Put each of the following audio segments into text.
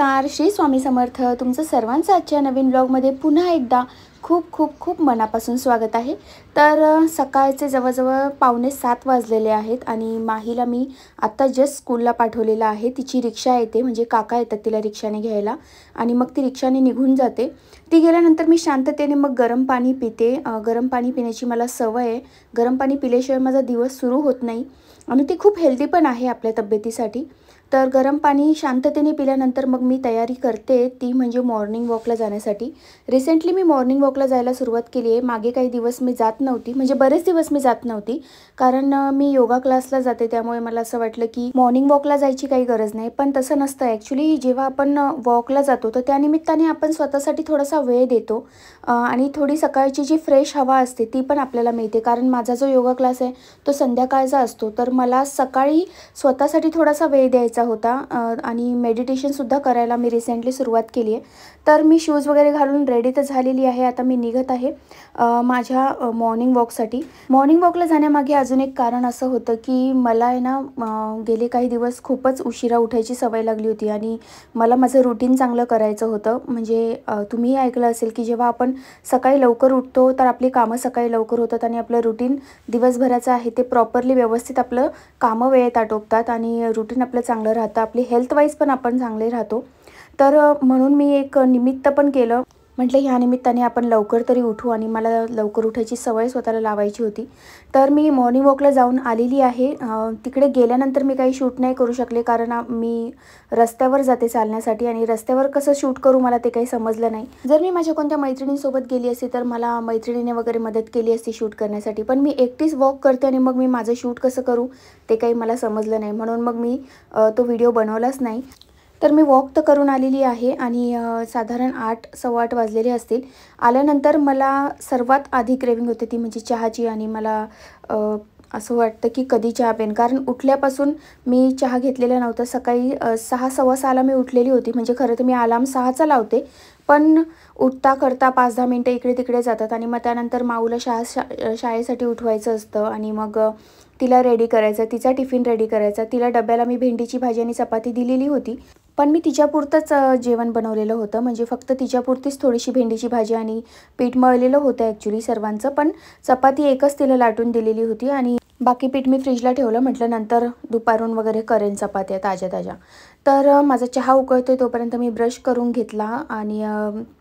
नमस्कार, श्री स्वामी समर्थ. तुमचं सर्वांचं आजच्या नवीन ब्लॉगमध्ये पुन्हा एकदा खूप खूप खूप मनापासून स्वागत आहे. तर सकाळचे जवळजवळ 6:45 वाजलेले आहेत आणि माहीला मी आत्ता जस्ट स्कूलला पाठवलेलं आहे. तिची रिक्षा येते, म्हणजे काका येतात तिला रिक्षाने घ्यायला आणि मग ती रिक्षाने निघून जाते. ती गेल्यानंतर मी शांततेने मग गरम पाणी पिते. गरम पाणी पिण्याची मला सवय आहे. गरम पाणी पिल्याशिवाय माझा दिवस सुरू होत नाही आणि ती खूप हेल्दी पण आहे आपल्या तब्येतीसाठी. तर गरम पाणी शांततेने पिल्यानंतर मग मी तयारी करते, ती म्हणजे मॉर्निंग वॉकला जाण्यासाठी. रिसेंटली मी मॉर्निंग वॉकला जायला सुरुवात केली आहे. मागे काही दिवस मी जात नव्हती, म्हणजे बरेच दिवस मी जात नव्हती, कारण मी योगा क्लासला जाते. त्यामुळे मला असं वाटलं की मॉर्निंग वॉकला जायची काही गरज नाही. पण तसं नसतं ॲक्च्युली. जेव्हा आपण वॉकला जातो तर त्यानिमित्ताने आपण स्वतःसाठी थोडासा वेळ देतो आणि थोडी सकाळची जी फ्रेश हवा असते ती पण आपल्याला मिळते. कारण माझा जो योगा क्लास आहे तो संध्याकाळचा असतो, तर मला सकाळी स्वतःसाठी थोडासा वेळ द्यायचा होता आणि मेडिटेशनसुद्धा करायला मी रिसेंटली सुरुवात केली आहे. तर मी शूज वगैरे घालून रेडी तर झालेली आहे. आता मी निघत आहे माझ्या मॉर्निंग वॉकसाठी. मॉर्निंग वॉकला जाण्यामागे अजून एक कारण असं होतं की मला आहे ना गेले काही दिवस खूपच उशिरा उठायची सवय लागली होती आणि मला माझं रुटीन चांगलं करायचं होतं. म्हणजे तुम्हीही ऐकलं असेल की जेव्हा आपण सकाळी लवकर उठतो तर आपली कामं सकाळी लवकर होतात आणि आपलं रुटीन दिवसभराचं आहे ते प्रॉपरली व्यवस्थित आपलं कामं वेळेत आटोपतात आणि रुटीन आपलं चांगलं राहतं. आपली हेल्थवाईज पण आपण चांगले राहतो. तर म्हणून मी एक निमित्त पण केलं. म्हटलं ह्या निमित्ताने आपण लवकर तरी उठू आणि मला लवकर उठायची सवय स्वतःला लावायची होती. तर मी मॉर्निंग वॉकला जाऊन आलेली आहे. तिकडे गेल्यानंतर मी काही शूट नाही करू शकले, कारण मी रस्त्यावर जाते चालण्यासाठी आणि रस्त्यावर कसं शूट करू मला ते काही समजलं नाही. जर मी माझ्या कोणत्या मैत्रिणींसोबत गेली असती तर मला मैत्रिणीने वगैरे मदत केली असती शूट करण्यासाठी. पण मी एकटीच वॉक करते आणि मग मी माझं शूट कसं करू ते काही मला समजलं नाही, म्हणून मग मी तो व्हिडिओ बनवलाच नाही. तर मी वॉक तर करून आलेली आहे आणि साधारण 8, 8:15 वाजलेले असतील. आल्यानंतर मला सर्वात आधी क्रेविंग होते ती म्हणजे चहाची आणि मला असं वाटतं की कधी चहा पेन, कारण उठल्यापासून मी चहा घेतलेला नव्हता. सकाळी 6, 6:15ला मी उठलेली होती. म्हणजे खरं तर मी अलार्म 6चा लावते, पण उठता करता 5-10 मिनटं इकडे तिकडे जातात आणि मग त्यानंतर माऊला शाळेसाठी उठवायचं असतं आणि मग तिला रेडी करायचं, तिचा टिफिन रेडी करायचा. तिला डब्याला मी भेंडीची भाजी आणि चपाती दिलेली होती, पण मी तिच्यापुरतंच जेवण बनवलेलं होतं. म्हणजे फक्त तिच्यापुरतीच थोडीशी भेंडीची भाजी आणि पीठ मळलेलं होतं ॲक्च्युली सर्वांचं, पण चपाती एकच तिला लाटून दिलेली होती आणि बाकी पीठ मी फ्रीजला ठेवलं. म्हटलं नंतर दुपारून वगैरे करेन चपात्या ताज्या ताज्या. तर माझा चहा उकळतोय तोपर्यंत मी ब्रश करून घेतला आणि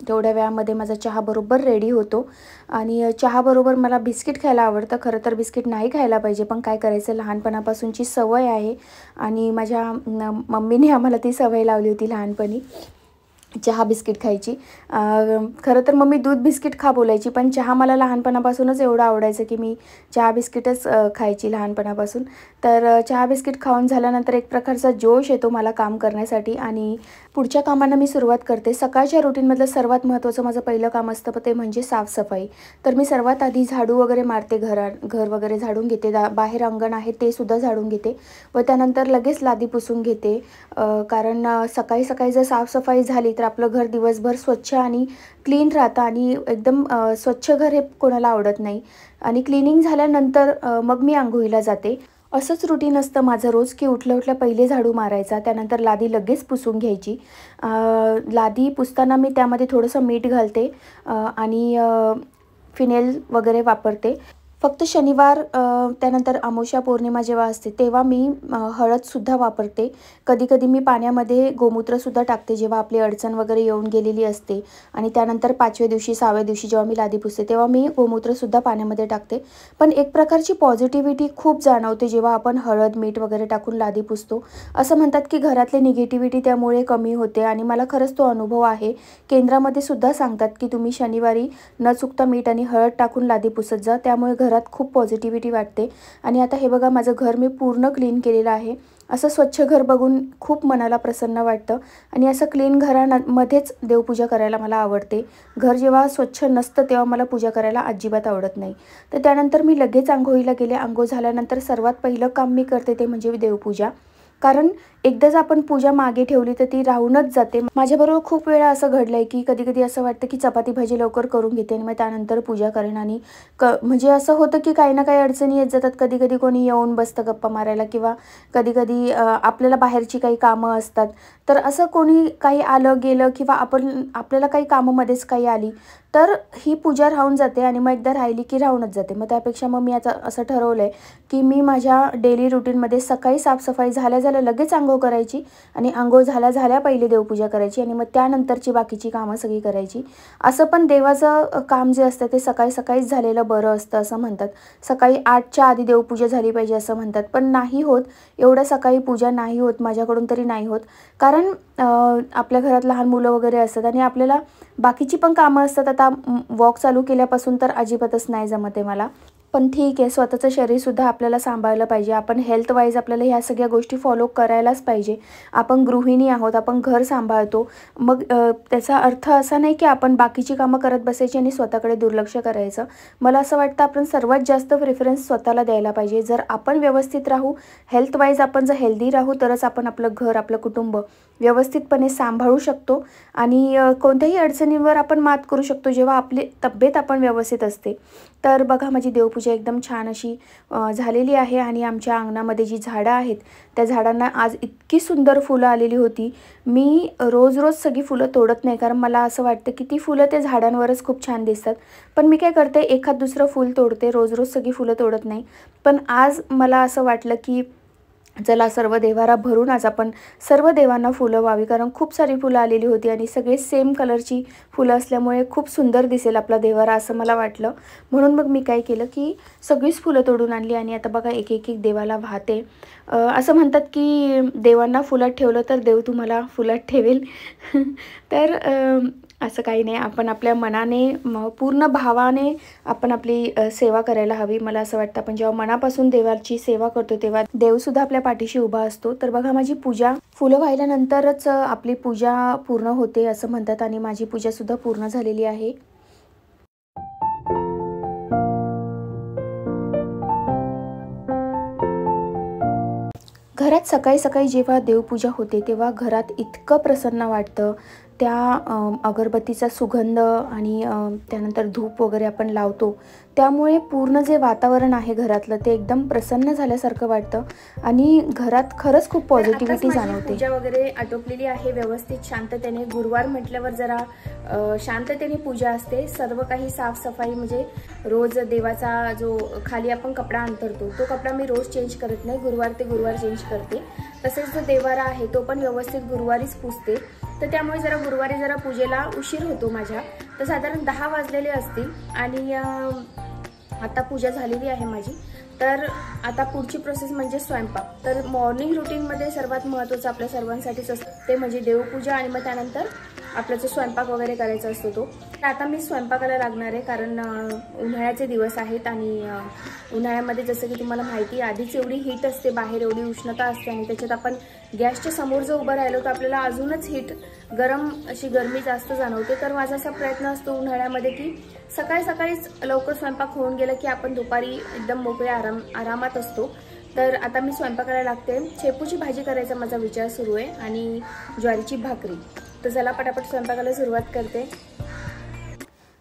तेवढ्या वेळामध्ये माझा चहा बरोबर रेडी होतो. आणि चहाबरोबर मला बिस्किट खायला आवडतं. खरं तर बिस्किट नाही खायला पाहिजे, पण काय करायचं, लहानपणापासूनची सवय आहे आणि माझ्या मम्मीने आम्हाला ती सवय लावली होती लहानपणी चहा बिस्किट खायची. खरं तर मम्मी दूध बिस्किट खा बोलायची, पण चहा मला लहानपणापासूनच एवढं आवडायचं की मी चहा बिस्किटच खायची लहानपणापासून. तर चहा बिस्किट खाऊन झाल्यानंतर एक प्रकारचा जोश येतो मला काम करण्यासाठी आणि पुढच्या कामांना मी सुरुवात करते. सकाळच्या रुटीनमधलं सर्वात महत्त्वाचं माझं पहिलं काम असतं ते म्हणजे साफसफाई. तर मी सर्वात आधी झाडू वगैरे मारते, घर वगैरे झाडून घेते. बाहेर अंगण आहे ते सुद्धा झाडून घेते व त्यानंतर लगेच लादी पुसून घेते. कारण सकाळी सकाळी जर साफसफाई झाली तर आपलं घर दिवसभर स्वच्छ आणि क्लीन राहतं आणि एकदम स्वच्छ घर हे कोणाला आवडत नाही. आणि क्लिनिंग झाल्यानंतर मग मी अंघोळीला जाते. असंच रुटीन असतं माझं रोज की उठल्या उठल्या पहिले झाडू मारायचा, त्यानंतर लादी लगेच पुसून घ्यायची. लादी पुसताना मी त्यामध्ये थोडंसं मीठ घालते आणि फिनेल वगैरे वापरते. फक्त शनिवार त्यानंतर अमावस्या पौर्णिमा जेव्हा असते तेव्हा मी हळदसुद्धा वापरते. कधी कधी मी पाण्यामध्ये गोमूत्रसुद्धा टाकते जेव्हा आपली अडचण वगैरे येऊन गेलेली असते. आणि त्यानंतर 5व्या दिवशी 6व्या दिवशी जेव्हा मी लादी पुसते तेव्हा मी गोमूत्रसुद्धा पाण्यामध्ये टाकते. पण एक प्रकारची पॉझिटिव्हिटी खूप जाणवते जेव्हा आपण हळद मीठ वगैरे टाकून लादी पुसतो. असं म्हणतात की घरातली निगेटिव्हिटी त्यामुळे कमी होते आणि मला खरंच तो अनुभव आहे. केंद्रामध्ये सुद्धा सांगतात की तुम्ही शनिवारी न चुकता मीठ आणि हळद टाकून लादी पुसत जा, त्यामुळे घरात खूप पॉझिटिव्हिटी वाटते. आणि आता हे बघा माझं घर मी पूर्ण क्लीन केलेलं आहे. असं स्वच्छ घर बघून खूप मनाला प्रसन्न वाटतं आणि असं क्लीन घरामध्येच देवपूजा करायला मला आवडते. घर जेव्हा स्वच्छ नसतं तेव्हा मला पूजा करायला अजिबात आवडत नाही. तर त्यानंतर मी लगेच अंघोळीला गेले. अंघोळ झाल्यानंतर सर्वात पहिलं काम मी करते ते म्हणजे देवपूजा. कारण एकदाच आपण पूजा मागे ठेवली तर ती राहूनच जाते. माझ्याबरोबर खूप वेळा असं घडलंय की कधी कधी असं वाटतं की चपाती भाजी लवकर करून घेते आणि मग त्यानंतर पूजा करेन, आणि म्हणजे असं होतं की काही ना काही अडचणी येत जातात. कधी कधी कोणी येऊन बसतं गप्पा मारायला, किंवा कधी कधी आपल्याला बाहेरची काही कामं असतात. तर असं कोणी काही आलं गेलं, किंवा आपल्याला काही कामामध्येच काही आली तर ही पूजा राहून जाते, आणि मग एकदा राहिली की राहूनच जाते. मग त्यापेक्षा मग मी आता असं ठरवलं आहे की मी माझ्या डेली रुटीनमध्ये सकाळी साफसफाई झाल्या लगेच आंघोळ करायची, आणि आंघोळ झाल्या पहिले देवपूजा करायची, आणि मग त्यानंतरची बाकीची कामं सगळी करायची. असं पण देवाचं काम जे असतं ते सकाळी सकाळीच झालेलं बरं असतं असं म्हणतात. सकाळी 8च्या आधी देवपूजा झाली पाहिजे असं म्हणतात, पण नाही होत. एवढ्या सकाळी पूजा नाही होत, माझ्याकडून तरी नाही होत. कारण आपल्या घरात लहान मुलं वगैरे असतात आणि आपल्याला बाकीची पण कामं असतात. आता वॉक चालू केल्यापासून तर अजिबातच नाही जमत आहे मला. पण ठीक आहे, स्वतःचं शरीरसुद्धा आपल्याला सांभाळलं पाहिजे. आपण हेल्थ वाईज आपल्याला ह्या सगळ्या गोष्टी फॉलो करायलाच पाहिजे. आपण गृहिणी आहोत, आपण घर सांभाळतो. मग त्याचा अर्थ असा नाही की आपण बाकीची कामं करत बसायची आणि स्वतःकडे दुर्लक्ष करायचं. मला असं वाटतं आपण सर्वात जास्त प्रेफरन्स स्वतःला द्यायला पाहिजे. जर आपण व्यवस्थित राहू, हेल्थ वाईज आपण जर हेल्दी राहू, तरच आपण आपलं घर, आपलं कुटुंब व्यवस्थितपणे सांभाळू शकतो, आणि कोणत्याही अडचणींवर आपण मात करू शकतो जेव्हा आपली तब्येत आपण व्यवस्थित असते. तर बघा, माझी देवपूजा एकदम छान अशी झालेली आहे, आणि आमच्या अंगणामध्ये जी झाडं आहेत त्या झाडांना आज इतकी सुंदर फुलं आलेली होती. मी रोज सगळी फुलं तोडत नाही, कारण मला असं वाटतं की ती फुलं त्या झाडांवरच खूप छान दिसतात. पण मी काय करते, एखाद दुसरं फूल तोडते, रोज सगळी फुलं तोडत नाही. पण आज मला असं वाटलं की चला सर्व देवारा भरून आज आपण सर्व देवांना फुलं व्हावी, कारण खूप सारी फुलं आलेली होती आणि सगळे सेम कलरची फुलं असल्यामुळे खूप सुंदर दिसेल आपला देवारा असं मला वाटलं. म्हणून मग मी काय केलं की सगळीच फुलं तोडून आणली, आणि आता बघा एक एक देवाला वाहते. असं म्हणतात की देवांना फुलात ठेवलं तर देव तुम्हाला फुलात ठेवेल. तर असं काही नाही, आपण आपल्या मनाने पूर्ण भावाने आपण आपली सेवा करायला हवी. मला असं वाटतं आपण जेव्हा मनापासून देवाची सेवा करतो तेव्हा देवसुद्धा आपल्या पाठीशी उभा असतो. तर बघा, माझी पूजा फुलं व्हायल्यानंतरच आपली पूजा पूर्ण होते असं म्हणतात, आणि माझी पूजासुद्धा पूर्ण झालेली आहे. घरात सकाळी सकाळी जेव्हा देवपूजा होते तेव्हा घरात इतकं प्रसन्न वाटतं. त्या अगरबत्तीचा सुगंध आणि त्यानंतर धूप वगैरे आपण लावतो, त्यामुळे पूर्ण जे वातावरण आहे घरातलं ते एकदम प्रसन्न झाल्यासारखं वाटतं, आणि घरात खरंच खूप पॉझिटिव्हिटी जाणवते. पूजा वगैरे आटोपलेली आहे व्यवस्थित शांततेने. गुरुवार म्हटल्यावर जरा शांततेने पूजा असते. सर्व काही साफसफाई, म्हणजे रोज देवाचा जो खाली आपण कपडा अंतरतो तो कपडा मी रोज चेंज करत नाही, गुरुवार ते गुरुवार चेंज करते. तसेच जो देवारा आहे तो पण व्यवस्थित गुरुवारीच पुसते. तर त्यामुळे जरा गुरुवारी जरा पूजेला उशीर होतो माझ्या. तर साधारण 10 वाजलेले असतील, आणि आता पूजा झालेली आहे माझी. तर आता पुढची प्रोसेस म्हणजे स्वयंपाक. तर मॉर्निंग रुटीनमध्ये सर्वात महत्त्वाचं आपल्या सर्वांसाठीच असतं ते म्हणजे देवपूजा, आणि मग त्यानंतर आपला जो स्वयंपाक वगैरे करायचा असतो तो. तर आता मी स्वयंपाकाला लागणार आहे, कारण उन्हाळ्याचे दिवस आहेत, आणि उन्हाळ्यामध्ये जसं की तुम्हाला माहिती आहे आधीच एवढी हीट असते, बाहेर एवढी उष्णता असते, आणि त्याच्यात आपण गॅसच्या समोर जर उभं राहिलो तर आपल्याला अजूनच हीट, अशी गरमी जास्त जाणवते. तर माझा असा प्रयत्न असतो उन्हाळ्यामध्ये की सकाळीच लवकर स्वयंपाक होऊन गेलं की आपण दुपारी एकदम मोकळे आरामात असतो. तर आता मी स्वयंपाकाला लागते. शेपूची भाजी करायचा माझा विचार सुरू आहे, आणि ज्वारीची भाकरी. तर चला पटापट स्वयंपाकाला सुरुवात करते.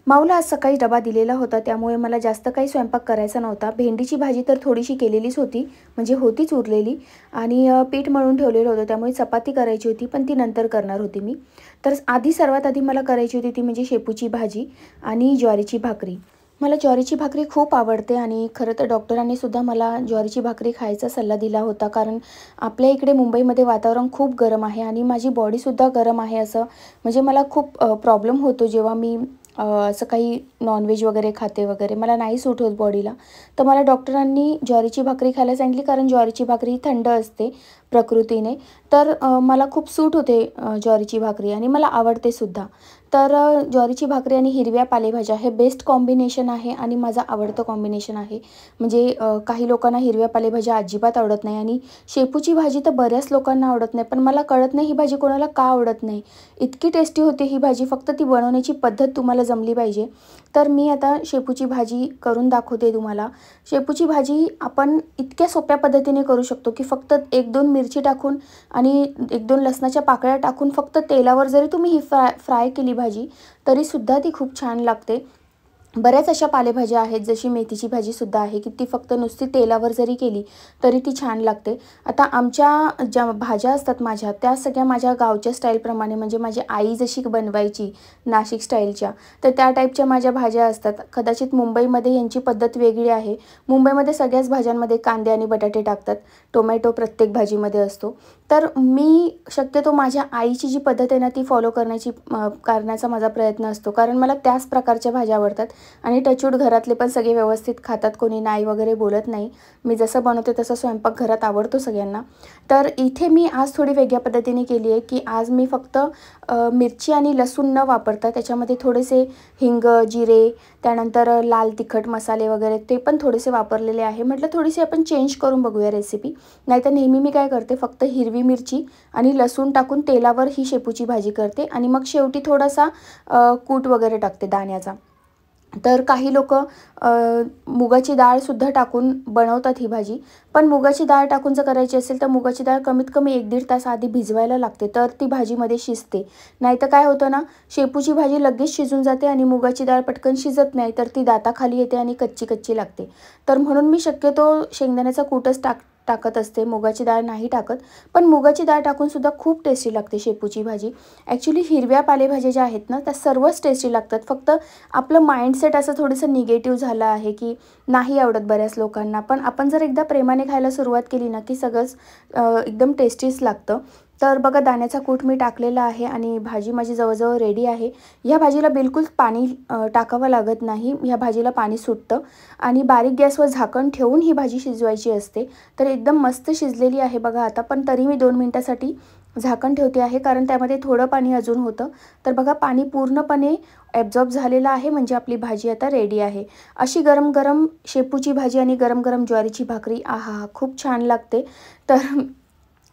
माऊला आज सकाळी डबा दिलेला होता, त्यामुळे मला जास्त काही स्वयंपाक करायचा नव्हता. भेंडीची भाजी तर थोडीशी केलेलीच होती, म्हणजे होतीच उरलेली, आणि पीठ मळून ठेवलेलं होतं, त्यामुळे चपाती करायची होती, पण ती नंतर करणार होती मी. तर सर्वात आधी मला करायची होती ती म्हणजे शेपूची भाजी आणि ज्वारीची भाकरी. मला ज्वारीची भाकरी खूप आवडते, आणि खरं तर डॉक्टरांनी सुद्धा मला ज्वारीची भाकरी खायचा सल्ला दिला होता, कारण आपल्या इकडे मुंबईमध्ये वातावरण खूप गरम आहे आणि माझी बॉडीसुद्धा गरम आहे. असं म्हणजे मला खूप प्रॉब्लेम होतो जेव्हा मी असं काही नॉनव्हेज वगैरे खाते वगैरे, मला नाही सूट होत बॉडीला. तर मला डॉक्टरांनी ज्वारीची भाकरी खायला सांगितली, कारण ज्वारीची भाकरी थंड असते प्रकृतीने. तर मला खूप सूट होते ज्वारीची भाकरी, आणि मला आवडते सुद्धा. तर ज्वारीची भाकरी आणि हिरव्या पालेभाज्या हे बेस्ट कॉम्बिनेशन आहे आणि माझं आवडतं कॉम्बिनेशन आहे. म्हणजे काही लोकांना हिरव्या पालेभाज्या अजिबात आवडत नाही आणि शेपूची भाजी तर बऱ्याच लोकांना आवडत नाही. पण मला कळत नाही ही भाजी कोणाला का आवडत नाही. इतकी टेस्टी होते ही भाजी, फक्त ती बनवण्याची पद्धत तुम्हाला जमली पाहिजे. तर मी आता शेपूची भाजी करून दाखवते तुम्हाला. शेपूची भाजी आपण इतक्या सोप्या पद्धतीने करू शकतो की फक्त 1-2 मिरची टाकून आणि 1-2 लसणाच्या पाकळ्या टाकून फक्त तेलावर जरी तुम्ही ही फ्राय केली भाजी तरीसुद्धा ती खूप छान लागते. बऱ्याच अशा पालेभाज्या आहेत जशी मेथीची भाजीसुद्धा आहे की ती फक्त नुसती तेलावर जरी केली तरी ती छान लागते. आता आमच्या ज्या भाज्या असतात माझ्या, त्या सगळ्या माझ्या गावच्या स्टाईलप्रमाणे, म्हणजे माझी आई जशी बनवायची नाशिक स्टाईलच्या, तर त्या टाईपच्या माझ्या भाज्या असतात. कदाचित मुंबईमध्ये यांची पद्धत वेगळी आहे. मुंबईमध्ये सगळ्याच भाज्यांमध्ये कांदे आणि बटाटे टाकतात, टोमॅटो प्रत्येक भाजीमध्ये असतो. तर मी शक्यतो माझ्या आईची जी पद्धत आहे ना ती फॉलो करण्याचा माझा प्रयत्न असतो, कारण मला त्याच प्रकारच्या भाज्या आवडतात. आणि टचवूड घरातले पण सगळे व्यवस्थित खातात, कोणी नाही वगैरे बोलत नाही. मी जसं बनवते तसं स्वयंपाक घरात आवडतो सगळ्यांना. तर इथे मी आज थोडी वेगळ्या पद्धतीने केली आहे की आज मी फक्त मिरची आणि लसूण न वापरता त्याच्यामध्ये थोडेसे हिंग, जिरे, त्यानंतर लाल तिखट मसाले वगैरे ते पण थोडेसे वापरलेले आहे. म्हटलं थोडीशी आपण चेंज करून बघूया रेसिपी. नाहीतर नेहमी मी काय करते, फक्त हिरवी मिरची आणि लसूण टाकून तेलावर ही शेपूची भाजी करते आणि मग शेवटी थोडासा कूट वगैरे टाकते दाण्याचा. तर काही लोक मुगाची डाळसुद्धा टाकून बनवतात ही भाजी. पण मुगाची डाळ टाकून जर करायची असेल तर मुगाची डाळ कमीत कमी 1-1.5 तास आधी भिजवायला लागते, तर ती भाजीमध्ये शिजते. नाहीतर काय होतं ना, शेपूची भाजी लगेच शिजून जाते आणि मुगाची डाळ पटकन शिजत नाही, तर ती दाताखाली येते आणि कच्ची कच्ची लागते. तर म्हणून मी शक्यतो शेंगदाण्याचा कूटच टाकत असते, मुगाची डाळ नाही टाकत. पण मुगाची डाळ टाकूनसुद्धा खूप टेस्टी लागते शेपूची भाजी. ॲक्च्युली हिरव्या पालेभाज्या ज्या आहेत ना त्या सर्वच टेस्टी लागतात. फक्त आपलं माइंडसेट असं थोडंसं निगेटिव्ह झालं आहे की नाही आवडत बऱ्याच लोकांना. पण आपण जर एकदा प्रेमाने खायला सुरुवात केली ना की सगळंच एकदम टेस्टीच लागतं. तर बघा दाण्याचा कूट मी टाकलेला आहे आणि भाजी माझी जवळजवळ रेडी आहे. ह्या भाजीला बिलकुल पाणी टाकावं लागत नाही. ह्या भाजीला पाणी सुटतं आणि बारीक गॅसवर झाकण ठेवून ही भाजी शिजवायची असते. तर एकदम मस्त शिजलेली आहे बघा आता. पण तरी मी 2 मिनटासाठी झाकण ठेवते आहे, कारण त्यामध्ये थोडं पाणी अजून होतं. तर बघा पाणी पूर्णपणे ॲब्झॉर्ब झालेलं आहे, म्हणजे आपली भाजी आता रेडी आहे. अशी गरम गरम शेपूची भाजी आणि गरम गरम ज्वारीची भाकरी, आहा खूप छान लागते. तर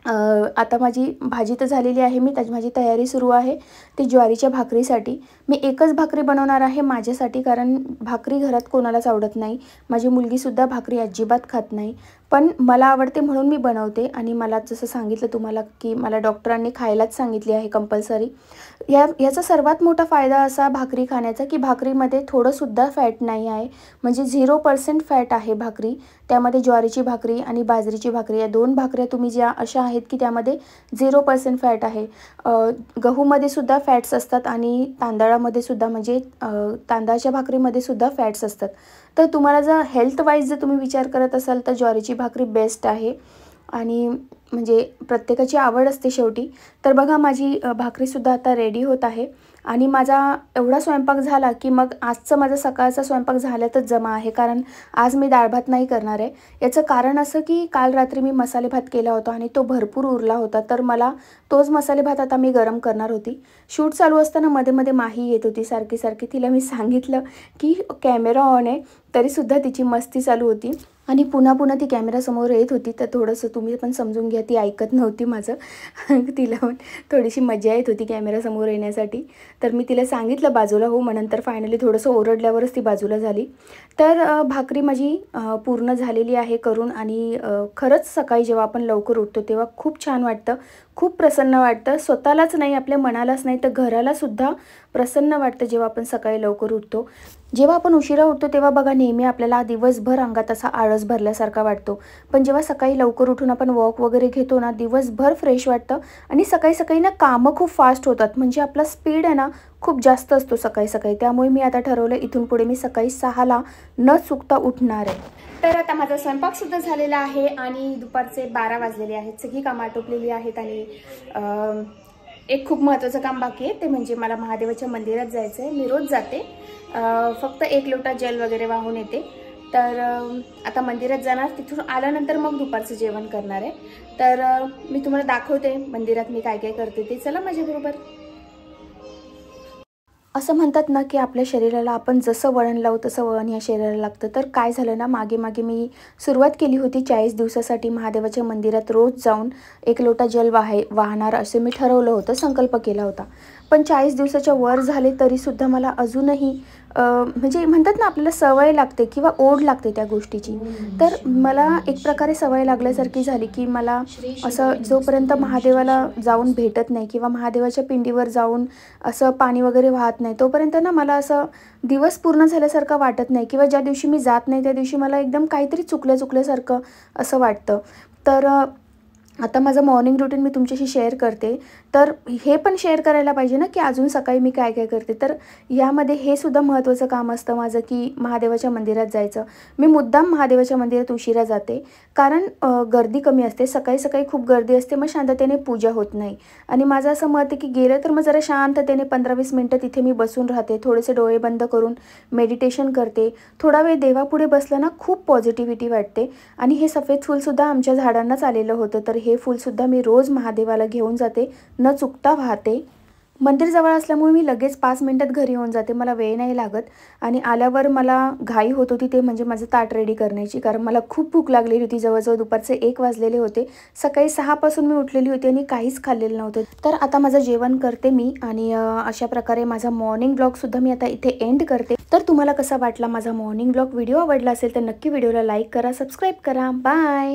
आता माझी भाजी तर झालेली आहे. माझी तयारी सुरू आहे ती ज्वारीच्या भाकरीसाठी. मी एकच भाकरी बनवणार आहे माझ्यासाठी, कारण भाकरी घरात कोणालाच आवडत नाही. माझी मुलगीसुद्धा भाकरी अजिबात खात नाही, पण मला आवडते म्हणून मी बनवते. आणि मला जसं सांगितलं तुम्हाला की मला डॉक्टरांनी खायलाच सांगितली आहे कंपल्सरी. याचा सर्वात मोठा फायदा असा भाकरी खाण्याचा की भाकरीमध्ये थोडंसुद्धा फॅट नाही आहे, म्हणजे 0% फॅट आहे भाकरी. त्यामध्ये ज्वारीची भाकरी आणि बाजरीची भाकरी या 2 भाकऱ्या तुम्ही ज्या अशा आहेत की त्यामध्ये 0% फॅट आहे. गहूमध्ये सुद्धा फॅट्स असतात आणि तांदळामध्ये सुद्धा, म्हणजे तांदळाच्या भाकरीमध्ये सुद्धा फॅट्स असतात. तर तुम्हाला जर हेल्थ वाईज जर तुम्ही विचार करत असाल तर ज्वारीची भाकरी बेस्ट आहे. आणि म्हणजे प्रत्येकाची आवड असते शेवटी. तर बघा माझी भाकरीसुद्धा आता रेडी होत आहे आणि माझा एवढा स्वयंपाक झाला की मग आजचं माझं सकाळचा स्वयंपाक झाल्यातच जमा आहे, कारण आज मी डाळ भात नाही करणार आहे. याचं कारण असं की काल रात्री मी मसाले भात केला होता आणि तो भरपूर उरला होता, तर मला तोच मसाले भात आता मी गरम करणार होती. शूट चालू असताना मध्ये मध्ये माही येत होती सारखी सारखी. तिला मी सांगितलं की कॅमेरा ऑन आहे, तरीसुद्धा तिची मस्ती चालू होती आणि पुन्हा पुन्हा ती कॅमेरासमोर येत होती. तर थोडंसं तुम्ही पण समजून घ्या, ती ऐकत नव्हती माझं. तिला पण थोडीशी मजा येत होती कॅमेरासमोर येण्यासाठी. तर मी तिला सांगितलं बाजूला हो म्हणून, तर फायनली थोडंसं ओरडल्यावरच ती बाजूला झाली. तर भाकरी माझी पूर्ण झालेली आहे करून. आणि खरंच सकाळी जेव्हा आपण लवकर उठतो तेव्हा खूप छान वाटतं, खूप प्रसन्न वाटतं. स्वतःलाच नाही, आपल्या मनालाच नाही तर घरालासुद्धा प्रसन्न वाटतं जेव्हा आपण सकाळी लवकर उठतो. जेव्हा आपण उशिरा उठतो तेव्हा बघा नेहमी आपल्याला दिवसभर अंगात असा आळस भरल्यासारखा वाटतो. पण जेव्हा सकाळी लवकर उठून आपण वॉक वगैरे घेतो ना, दिवसभर फ्रेश वाटतं आणि सकाळी सकाळी ना कामं खूप फास्ट होतात. म्हणजे आपला स्पीड आहे ना खूप जास्त असतो सकाळी सकाळी. त्यामुळे मी आता ठरवलं इथून पुढे मी सकाळी 6ला न चुकता उठणार आहे. तर आता माझा स्वयंपाकसुद्धा झालेला आहे आणि दुपारचे 12 वाजलेले आहेत. सगळी कामं आटोपलेली आहेत आणि एक खूप महत्त्वाचं काम बाकी आहे, ते म्हणजे मला महादेवाच्या मंदिरात जायचं आहे. मी रोज जाते, फक्त 1 लोटा जल वगैरे वाहून येते. तर आता मंदिरात जाणार, तिथून आल्यानंतर मग दुपारचं जेवण करणार आहे. तर मी तुम्हाला दाखवते मंदिरात मी काय काय करते ते. चला माझ्याबरोबर. असं म्हणतात ना, की आपल्या शरीराला आपण जसं वळण लावू तसं वळण या शरीराला लागतं. तर काय झालं ना, मागे मी सुरुवात केली होती 40 दिवसासाठी महादेवाच्या मंदिरात रोज जाऊन 1 लोटा जल वाहणार असे मी ठरवलं होतं, संकल्प केला होता. पण 40 दिवसाच्या वर झाले तरीसुद्धा मला अजूनही म्हणजे म्हणतात ना, आपल्याला सवय लागते किंवा ओढ लागते त्या गोष्टीची. तर मला एक प्रकारे सवय लागल्यासारखी झाली, की मला असं जोपर्यंत महादेवाला जाऊन भेटत नाही किंवा महादेवाच्या पिंडीवर जाऊन असं पाणी वगैरे वाहत नाही, तोपर्यंत ना मला असं दिवस पूर्ण झाल्यासारखं वाटत नाही किंवा ज्या दिवशी मी जात नाही त्या दिवशी मला एकदम काहीतरी चुकल्यासारखं असं वाटतं. तर आता माझं मॉर्निंग रुटीन मी तुमच्याशी शेअर करते. तर हे पण शेअर करायला पाहिजे ना, की अजून सकाळी मी काय-काय करते. तर यामध्ये हे सुद्धा महत्त्वाचं काम असतं माझं, की महादेवाच्या मंदिरात जायचं. मी मुद्दाम महादेवाच्या मंदिरात उशिरा जाते, कारण गर्दी कमी असते. सकाळी-सकाळी खूप गर्दी असते, मग शांततेने पूजा होत नाही. आणि माझं असं मत आहे, की गेलं तर मग जरा शांततेने 15-20 मिनिटं तिथे मी बसून राहते. थोडेसे डोळे बंद करून मेडिटेशन करते. थोडा वेळ देवापुढे बसलं ना, खूप पॉझिटिव्हिटी वाटते. आणि हे सफेद फूलसुद्धा आमच्या झाडांनाच आलेलं होतं. तर हे फूलसुद्धा मी रोज महादेवाला घेऊन जाते, न चुकता वाहते. मंदिर जवळ असल्यामुळे मी लगेच 5 मिनिटात घरी येऊन जाते. मला वेळ नाही लागत आणि आल्यावर मला घाई होत होती ते म्हणजे माझं ताट रेडी करण्याची. कारण मला खूप भूक लागलेली होती. जवळजवळ दुपारचे 1 वाजलेले होते. सकाळी 6 पासून मी उठलेली होती आणि काहीच खाल्लेलं नव्हतं. तर आता माझं जेवण करते मी आणि अशा प्रकारे माझा मॉर्निंग ब्लॉगसुद्धा मी आता इथे एंड करते. तर तुम्हाला कसा वाटला माझा मॉर्निंग ब्लॉग? व्हिडिओ आवडला असेल तर नक्की व्हिडिओला लाईक करा, सबस्क्राईब करा. बाय.